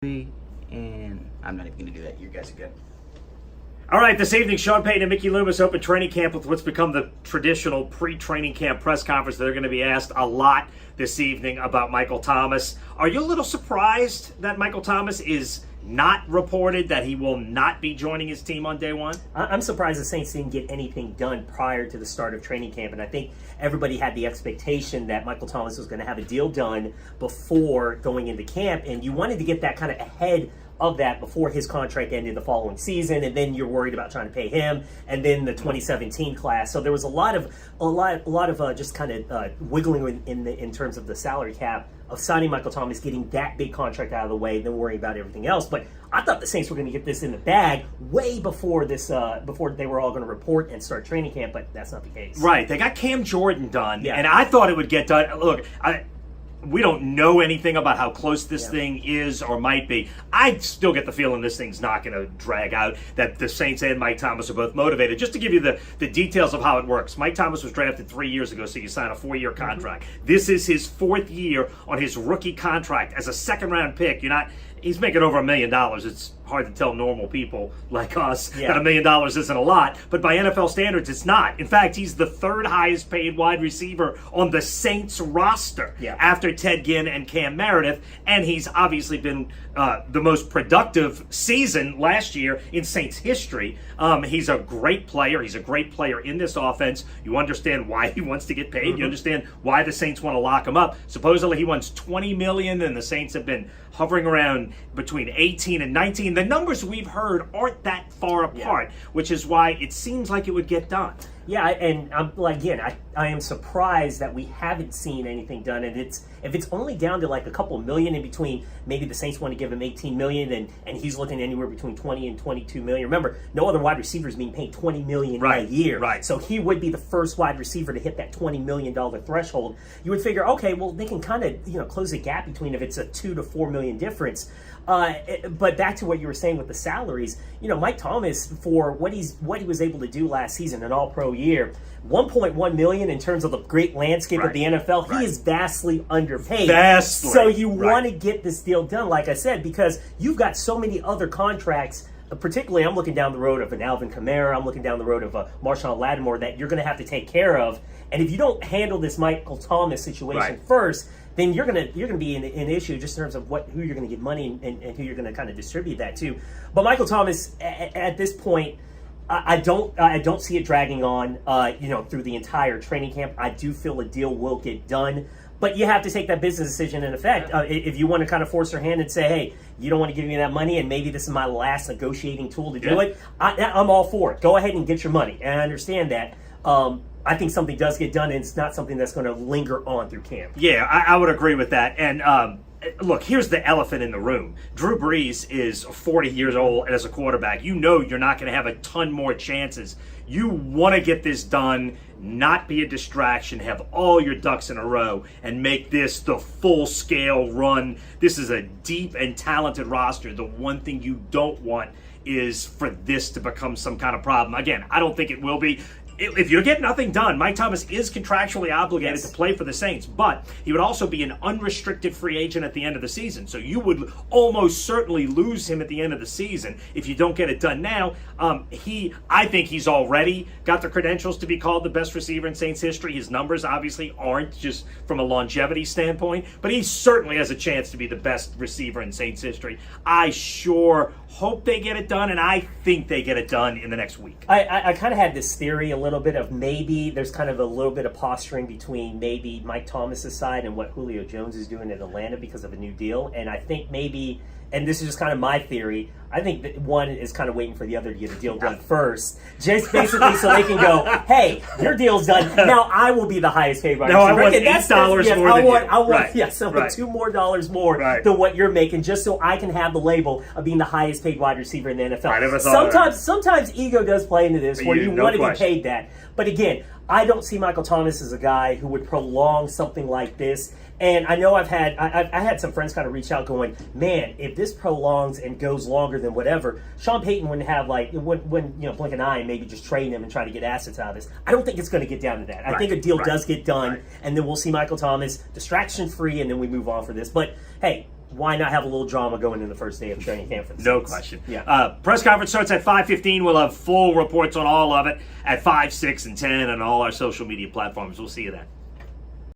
And I'm not even going to do that. You guys are good. All right, this evening, Sean Payton and Mickey Loomis open training camp with what's become the traditional pre-training camp press conference. They're going to be asked a lot this evening about Michael Thomas. Are you a little surprised that Michael Thomas is not reported, that he will not be joining his team on day one? I'm surprised the Saints didn't get anything done prior to the start of training camp, and I think everybody had the expectation that Michael Thomas was going to have a deal done before going into camp, and you wanted to get that kind of ahead of that before his contract ended the following season, and then you're worried about trying to pay him, and then the 2017 class. So there was a lot of just kind of wiggling in terms of the salary cap of signing Michael Thomas, getting that big contract out of the way, then worrying about everything else. But I thought the Saints were going to get this in the bag way before before they were all going to report and start training camp, but that's not the case. Right, they got Cam Jordan done, Yeah. and I thought it would get done. Look, we don't know anything about how close this thing is or might be. I still get the feeling this thing's not going to drag out, that the Saints and Mike Thomas are both motivated. Just to give you the details of how it works, Mike Thomas was drafted 3 years ago, so you sign a 4-year contract. This is his 4th year on his rookie contract as a second-round pick. He's making over $1 million. It's hard to tell normal people like us that $1 million isn't a lot, but by NFL standards, it's not. In fact, he's the 3rd highest paid wide receiver on the Saints roster after Ted Ginn and Cam Meredith, and he's obviously been the most productive season last year in Saints history. He's a great player. He's a great player in this offense. You understand why he wants to get paid. You understand why the Saints want to lock him up. Supposedly he wants $20 million, and the Saints have been hovering around between 18 and 19. The numbers we've heard aren't that far apart, which is why it seems like it would get done. Yeah, and I am surprised that we haven't seen anything done. And if it's only down to like a couple million in between, maybe the Saints want to give him $18 million, and he's looking anywhere between $20 and $22 million. Remember, no other wide receiver is being paid $20 million a year. Right. So he would be the first wide receiver to hit that $20 million threshold. You would figure, okay, well, they can kind of close the gap between if it's a $2 to $4 million difference. But back to what you were saying with the salaries, Mike Thomas, for what he was able to do last season, an All-Pro year, $1.1 million in terms of the great landscape of the NFL, he is vastly underpaid. So you want to get this deal done, like I said, because you've got so many other contracts. Particularly, I'm looking down the road of an Alvin Kamara. I'm looking down the road of a Marshawn Lattimore that you're going to have to take care of. And if you don't handle this Michael Thomas situation first, then you're gonna be in an issue just in terms of who you're going to give money and who you're going to kind of distribute that to. But Michael Thomas, at this point, I don't see it dragging on, through the entire training camp. I do feel a deal will get done. But you have to take that business decision in effect. If you want to kind of force your hand and say, hey, you don't want to give me that money and maybe this is my last negotiating tool to do it, I'm all for it. Go ahead and get your money. And I understand that. I think something does get done, and it's not something that's going to linger on through camp. Yeah, I would agree with that. And look, here's the elephant in the room. Drew Brees is 40 years old as a quarterback. You know you're not going to have a ton more chances. You want to get this done, not be a distraction, have all your ducks in a row, and make this the full-scale run. This is a deep and talented roster. The one thing you don't want is for this to become some kind of problem. Again, I don't think it will be. If you get nothing done, Mike Thomas is contractually obligated to play for the Saints, but he would also be an unrestricted free agent at the end of the season. So you would almost certainly lose him at the end of the season if you don't get it done now. I think he's already got the credentials to be called the best receiver in Saints history. His numbers obviously aren't, just from a longevity standpoint, but he certainly has a chance to be the best receiver in Saints history. I sure hope they get it done, and I think they get it done in the next week. I kind of had this theory a little bit of maybe there's kind of a little bit of posturing between maybe Mike Thomas's side and what Julio Jones is doing in Atlanta because of a new deal. And I think maybe, and this is just kind of my theory, I think that one is kind of waiting for the other to get a deal done first, just basically so they can go, hey, your deal's done. Now I will be the highest paid wide receiver. I want $8 more than you. I want $2 more more than what you're making, just so I can have the label of being the highest paid wide receiver in the NFL. I never thought sometimes ego does play into this, where you want to be paid that. But again, I don't see Michael Thomas as a guy who would prolong something like this. And I know I had some friends kind of reach out going, man, if this prolongs and goes longer than whatever, Sean Payton wouldn't have blink an eye and maybe just trade him and try to get assets out of this. I don't think it's going to get down to that. I think a deal does get done, and then we'll see Michael Thomas distraction free, and then we move on for this. But hey, why not have a little drama going in the first day of training camp for the No Saints? question. Yeah. Press conference starts at 5:15. We'll have full reports on all of it at 5, 6, and 10 on all our social media platforms. We'll see you then.